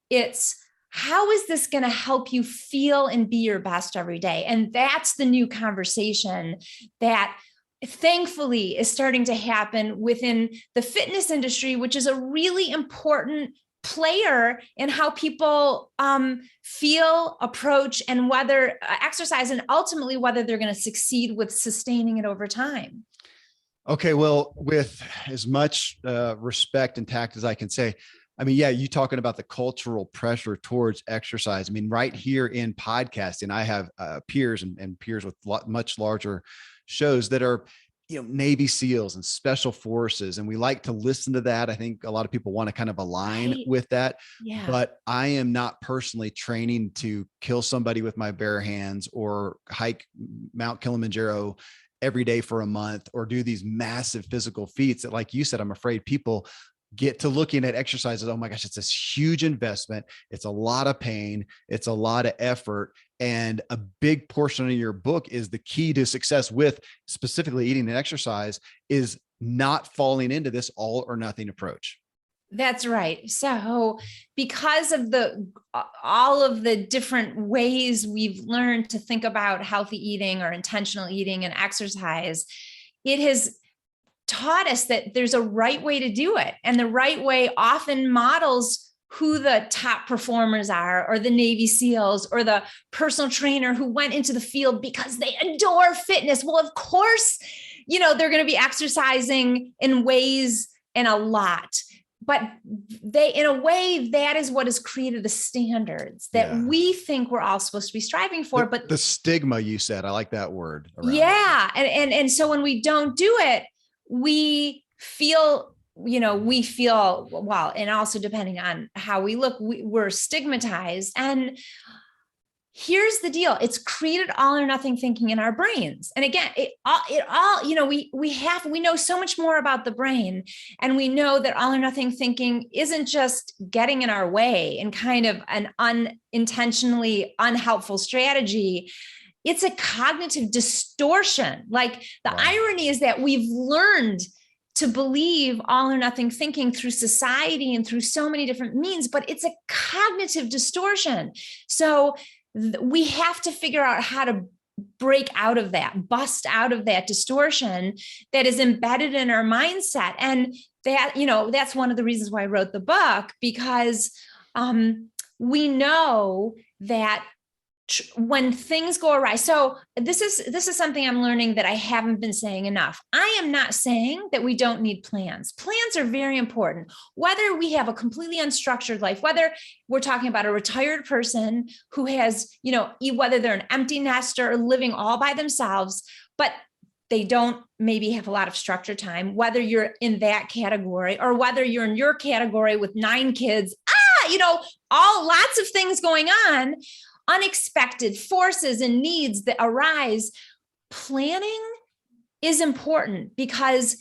It's how is this going to help you feel and be your best every day? And that's the new conversation that thankfully is starting to happen within the fitness industry, which is a really important player in how people feel, approach, and whether exercise, and ultimately whether they're going to succeed with sustaining it over time. Okay. Well, with as much respect and tact as I can say, I mean, yeah, you talking about the cultural pressure towards exercise. I mean, right here in podcasting, I have peers and peers with much larger shows that are, Navy SEALs and special forces. And we like to listen to that. I think a lot of people want to kind of align with that, but I am not personally training to kill somebody with my bare hands or hike Mount Kilimanjaro every day for a month or do these massive physical feats that, like you said, I'm afraid people get to looking at exercise as, oh my gosh, it's this huge investment. It's a lot of pain. It's a lot of effort. And a big portion of your book is the key to success with specifically eating and exercise is not falling into this all or nothing approach. That's right. So because of all of the different ways we've learned to think about healthy eating or intentional eating and exercise, it has taught us that there's a right way to do it. And the right way often models who the top performers are, or the Navy SEALs, or the personal trainer who went into the field because they adore fitness. Well, of course, they're going to be exercising in ways and a lot. But in a way, that is what has created the standards that we think we're all supposed to be striving for. But the stigma, you said, I like that word. And so when we don't do it, we feel, well, and also depending on how we look, we're stigmatized. And here's the deal. It's created all or nothing thinking in our brains. And again, we know so much more about the brain, and we know that all or nothing thinking isn't just getting in our way and kind of an unintentionally unhelpful strategy. It's a cognitive distortion. Like the irony is that we've learned to believe all or nothing thinking through society and through so many different means, but it's a cognitive distortion. So we have to figure out how to break out of that, bust out of that distortion that is embedded in our mindset. And that, that's one of the reasons why I wrote the book, because we know that when things go awry. So this is something I'm learning that I haven't been saying enough. I am not saying that we don't need plans. Plans are very important. Whether we have a completely unstructured life, whether we're talking about a retired person who has, whether they're an empty nester or living all by themselves, but they don't maybe have a lot of structure time, whether you're in that category or whether you're in your category with 9 kids, lots of things going on, unexpected forces and needs that arise. Planning is important because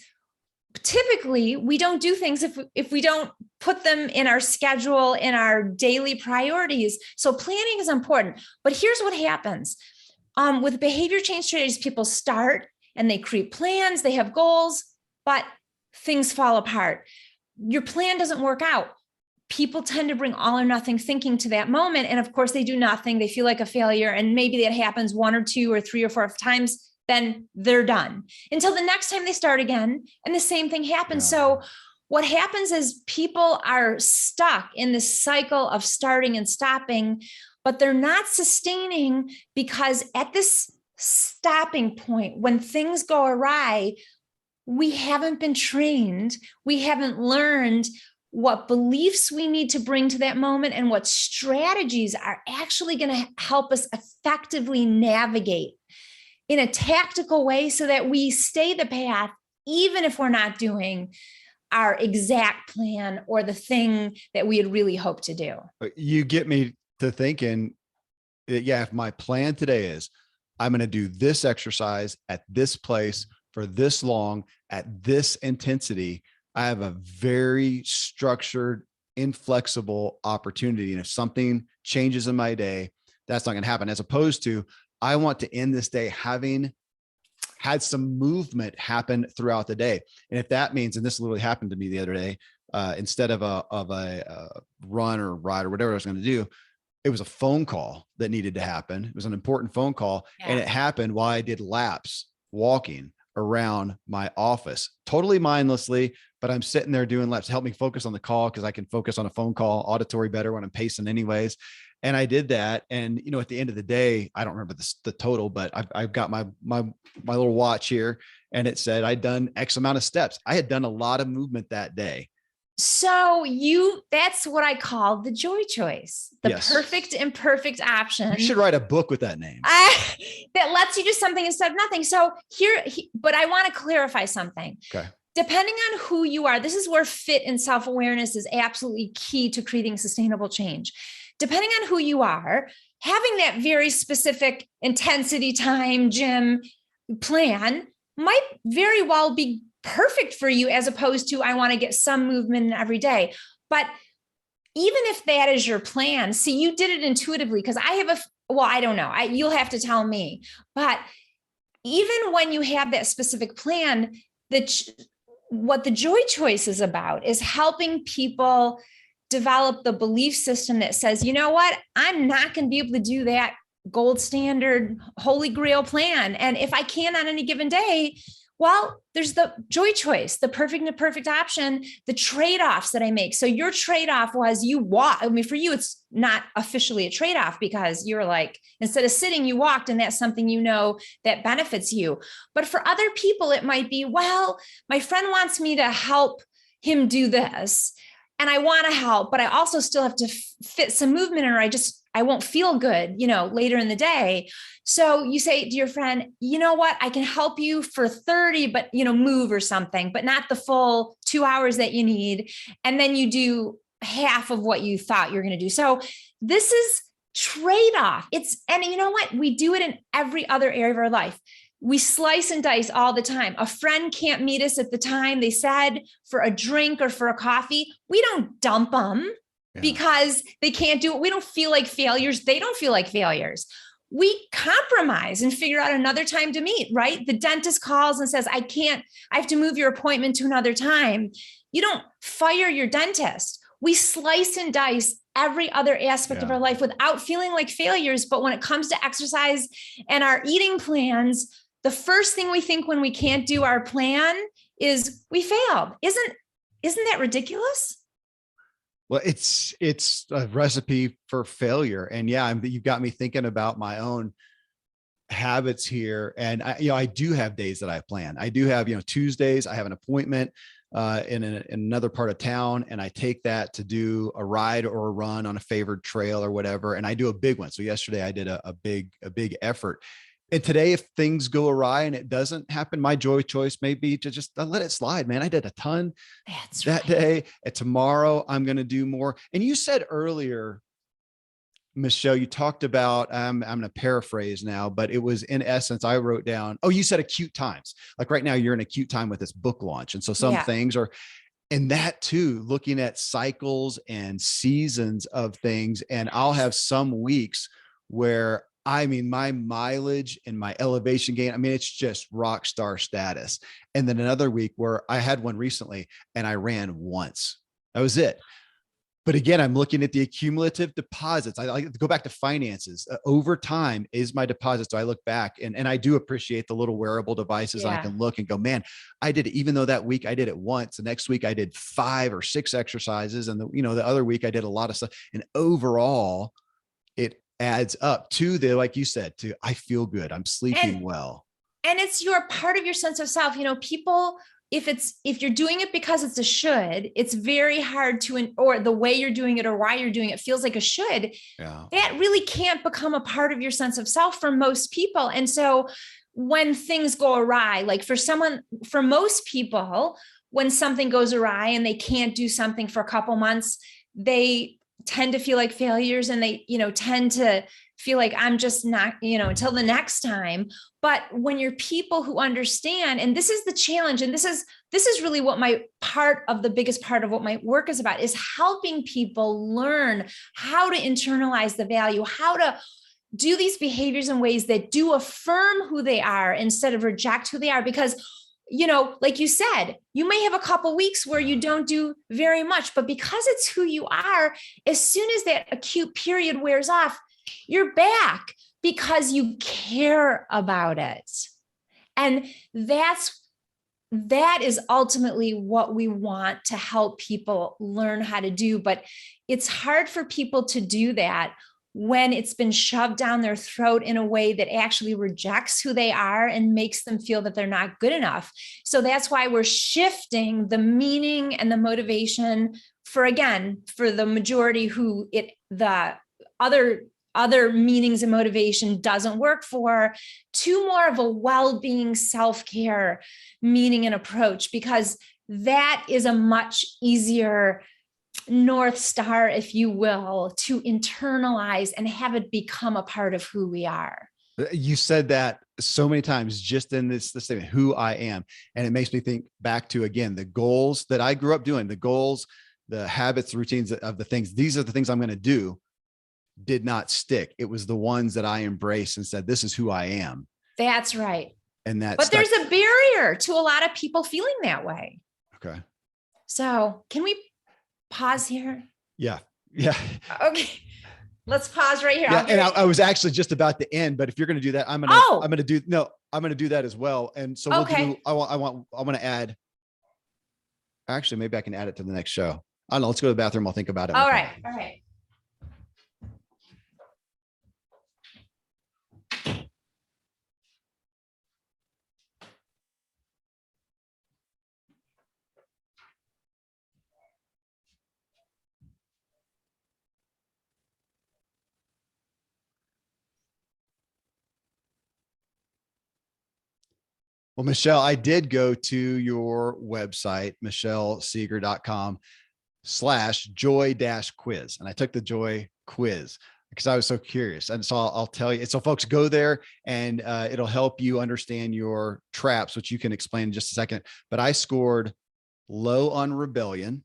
typically we don't do things if we don't put them in our schedule, in our daily priorities. So planning is important. But here's what happens. With behavior change strategies, people start and they create plans, they have goals, but things fall apart. Your plan doesn't work out. People tend to bring all or nothing thinking to that moment. And of course they do nothing. They feel like a failure. And maybe that happens 1 or 2 or 3 or 4 times, then they're done until the next time they start again. And the same thing happens. Yeah. So what happens is people are stuck in this cycle of starting and stopping, but they're not sustaining, because at this stopping point, when things go awry, we haven't been trained. We haven't learned what beliefs we need to bring to that moment and what strategies are actually going to help us effectively navigate in a tactical way so that we stay the path, even if we're not doing our exact plan or the thing that we had really hoped to do. You get me to thinking, if my plan today is I'm going to do this exercise at this place for this long at this intensity, I have a very structured, inflexible opportunity. And if something changes in my day, that's not going to happen. As opposed to, I want to end this day having had some movement happen throughout the day. And if that means, and this literally happened to me the other day, instead of a run or ride or whatever I was going to do, it was a phone call that needed to happen. It was an important phone call. Yeah. And it happened while I did laps walking around my office, totally mindlessly, but I'm sitting there doing laps to help me focus on the call, because I can focus on a phone call auditory better when I'm pacing anyways. And I did that. And, at the end of the day, I don't remember the total, but I've got my little watch here, and it said I'd done X amount of steps. I had done a lot of movement that day. So that's what I call the joy choice, the perfect imperfect option. You should write a book with that name. That lets you do something instead of nothing. So but I want to clarify something. Okay. Depending on who you are, this is where fit and self-awareness is absolutely key to creating sustainable change. Depending on who you are, having that very specific intensity time gym plan might very well be perfect for you, as opposed to I want to get some movement every day. But even if that is your plan, see, you did it intuitively, because I don't know, you'll have to tell me. But even when you have that specific plan, what the joy choice is about is helping people develop the belief system that says, you know what, I'm not going to be able to do that gold standard holy grail plan. And if I can on any given day, well, there's the joy choice, the perfect and perfect option, the trade-offs that I make. So your trade-off was you walk. I mean, for you, it's not officially a trade-off, because you're like, instead of sitting, you walked, and that's something that benefits you. But for other people, it might be, well, my friend wants me to help him do this. and I want to help, but I also still have to fit some movement in, or I won't feel good, later in the day. So you say to your friend, you know what, I can help you for 30, but move or something, but not the full 2 hours that you need. And then you do half of what you thought you're going to do. So this is trade-off. And you know what? We do it in every other area of our life. We slice and dice all the time. A friend can't meet us at the time they said for a drink or for a coffee. We don't dump them because they can't do it. We don't feel like failures. They don't feel like failures. We compromise and figure out another time to meet, right? The dentist calls and says, I have to move your appointment to another time. You don't fire your dentist. We slice and dice every other aspect of our life without feeling like failures. But when it comes to exercise and our eating plans, the first thing we think when we can't do our plan is we failed. Isn't that ridiculous? Well, it's a recipe for failure. And you've got me thinking about my own habits here. And I do have days that I plan. I do have, Tuesdays, I have an appointment in another part of town, and I take that to do a ride or a run on a favored trail or whatever. And I do a big one. So yesterday I did a big effort. And today, if things go awry and it doesn't happen, my joy choice may be to just let it slide, man. I did a ton that day. And tomorrow I'm going to do more. And you said earlier, Michelle, you talked about, I'm going to paraphrase now, but it was in essence, I wrote down, you said acute times. Like right now you're in acute time with this book launch. And so some things are, and that too, looking at cycles and seasons of things. And I'll have some weeks where my mileage and my elevation gain, it's just rock star status. And then another week where I had one recently and I ran once. That was it. But again, I'm looking at the accumulative deposits. I like to go back to finances. Over time is my deposits. So I look back and I do appreciate the little wearable devices. I can look and go, man, I did it. Even though that week I did it once, the next week I did 5 or 6 exercises. And the other week I did a lot of stuff. And overall, it adds up to like you said, I feel good. I'm sleeping well. And it's part of your sense of self. People, if you're doing it because it's a should, it's very hard or the way you're doing it or why you're doing it feels like a should. That really can't become a part of your sense of self for most people. And so when things go awry, like for most people, when something goes awry and they can't do something for a couple months, they tend to feel like failures, and they, tend to feel like I'm just not, until the next time. But when you're people who understand, and this is the challenge, and this is really what the biggest part of what my work is about, is helping people learn how to internalize the value, how to do these behaviors in ways that do affirm who they are instead of reject who they are. Because like you said, you may have a couple weeks where you don't do very much, but because it's who you are, as soon as that acute period wears off, you're back because you care about it. And that is ultimately what we want to help people learn how to do. But it's hard for people to do that when it's been shoved down their throat in a way that actually rejects who they are and makes them feel that they're not good enough. So that's why we're shifting the meaning and the motivation for the majority who the other meanings and motivation doesn't work for, to more of a well-being, self-care meaning and approach, because that is a much easier North Star, if you will, to internalize and have it become a part of who we are. You said that so many times just in this statement, who I am. And it makes me think back to, again, the goals that I grew up doing, the goals, the habits, routines of the things. These are the things I'm going to do, did not stick. It was the ones that I embraced and said, this is who I am. That's right. And but there's a barrier to a lot of people feeling that way. Okay. So can we pause here? Yeah. Okay. Let's pause right here. Yeah, and I was actually just about to end, but if you're going to do that, I'm going to do that as well. And so I want to add, actually, maybe I can add it to the next show. I don't know. Let's go to the bathroom. I'll think about it. All right. Well, Michelle, I did go to your website, michellesegar.com/joy-quiz. And I took the joy quiz because I was so curious. And so I'll tell you. So folks, go there and it'll help you understand your traps, which you can explain in just a second. But I scored low on rebellion,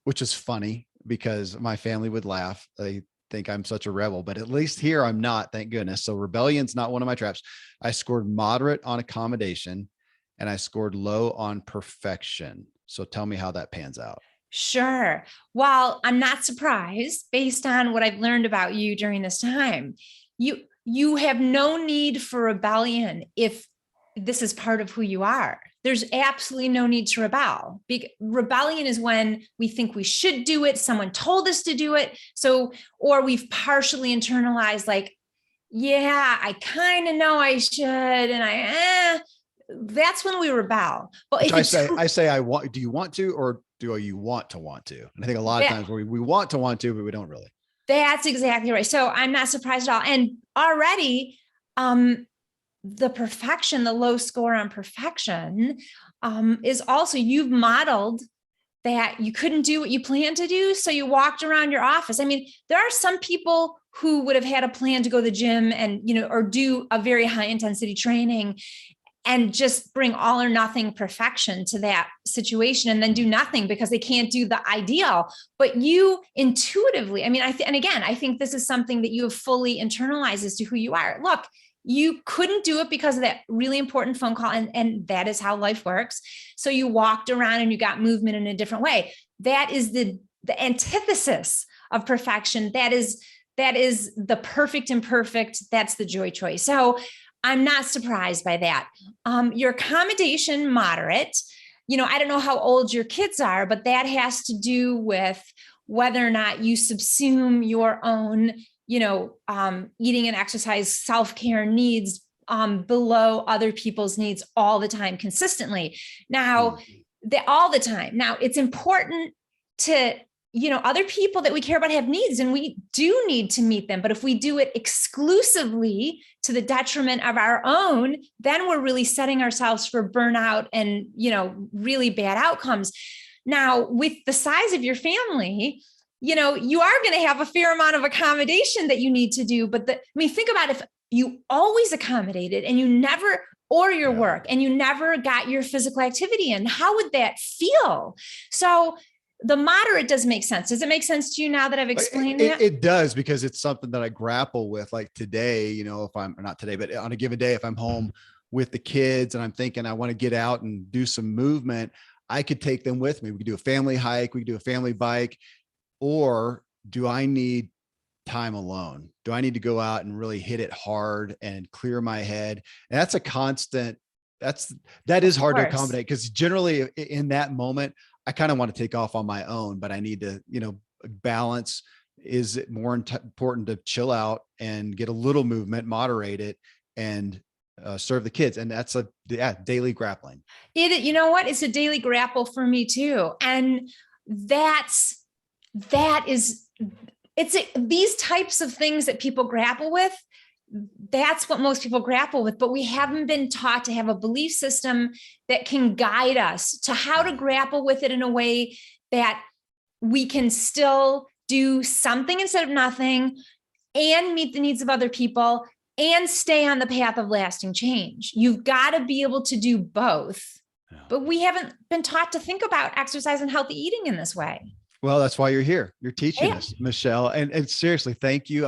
which is funny because my family would laugh. They think I'm such a rebel, but at least here I'm not, thank goodness. So rebellion's not one of my traps. I scored moderate on accommodation and I scored low on perfection. So tell me how that pans out. Sure. Well, I'm not surprised based on what I've learned about you during this time. You have no need for rebellion if this is part of who you are. There's absolutely no need to rebel. Rebellion is when we think we should do it. Someone told us to do it. So, or we've partially internalized like, yeah, I kind of know I should. And that's when we rebel. But if I say, I want, do you want to, or do you want to? And I think a lot of times we want to, but we don't really. That's exactly right. So I'm not surprised at all. And already, the perfection, the low score on perfection, is also, you've modeled that you couldn't do what you planned to do. So you walked around your office. I mean, there are some people who would have had a plan to go to the gym and, or do a very high intensity training and just bring all or nothing perfection to that situation and then do nothing because they can't do the ideal. But you intuitively, I mean, I think this is something that you have fully internalized as to who you are. Look, you couldn't do it because of that really important phone call. And that is how life works. So you walked around and you got movement in a different way. That is the antithesis of perfection. That is the perfect imperfect. That's the joy choice. So I'm not surprised by that. Your accommodation, moderate, I don't know how old your kids are, but that has to do with whether or not you subsume your own, eating and exercise, self-care needs below other people's needs all the time, consistently. Now, all the time. Now, it's important to, other people that we care about have needs and we do need to meet them. But if we do it exclusively to the detriment of our own, then we're really setting ourselves for burnout and, really bad outcomes. Now, with the size of your family, you are going to have a fair amount of accommodation that you need to do. But think about if you always accommodated and you never, or your work, and you never got your physical activity in, how would that feel? So the moderate does make sense. Does it make sense to you now that I've explained that? It does, because it's something that I grapple with. Like today, if I'm not today, but on a given day, if I'm home with the kids and I'm thinking I want to get out and do some movement, I could take them with me. We could do a family hike. We could do a family bike. Or do I need time alone? Do I need to go out and really hit it hard and clear my head? And that's a constant, that is hard to accommodate, because generally in that moment, I kind of want to take off on my own, but I need to, balance. Is it more important to chill out and get a little movement, moderate it, and serve the kids? And that's daily grappling. You know what? It's a daily grapple for me too. And these types of things that people grapple with. That's what most people grapple with, but we haven't been taught to have a belief system that can guide us to how to grapple with it in a way that we can still do something instead of nothing and meet the needs of other people and stay on the path of lasting change. You've got to be able to do both, but we haven't been taught to think about exercise and healthy eating in this way. Well, that's why you're here. You're teaching us, Michelle. And seriously, thank you.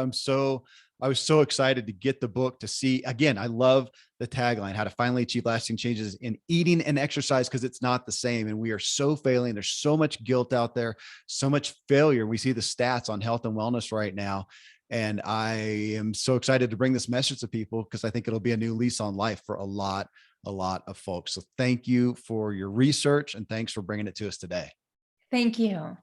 I was so excited to get the book to see. Again, I love the tagline, how to finally achieve lasting changes in eating and exercise, because it's not the same. And we are so failing. There's so much guilt out there, so much failure. We see the stats on health and wellness right now. And I am so excited to bring this message to people, because I think it'll be a new lease on life for a lot of folks. So thank you for your research, and thanks for bringing it to us today. Thank you.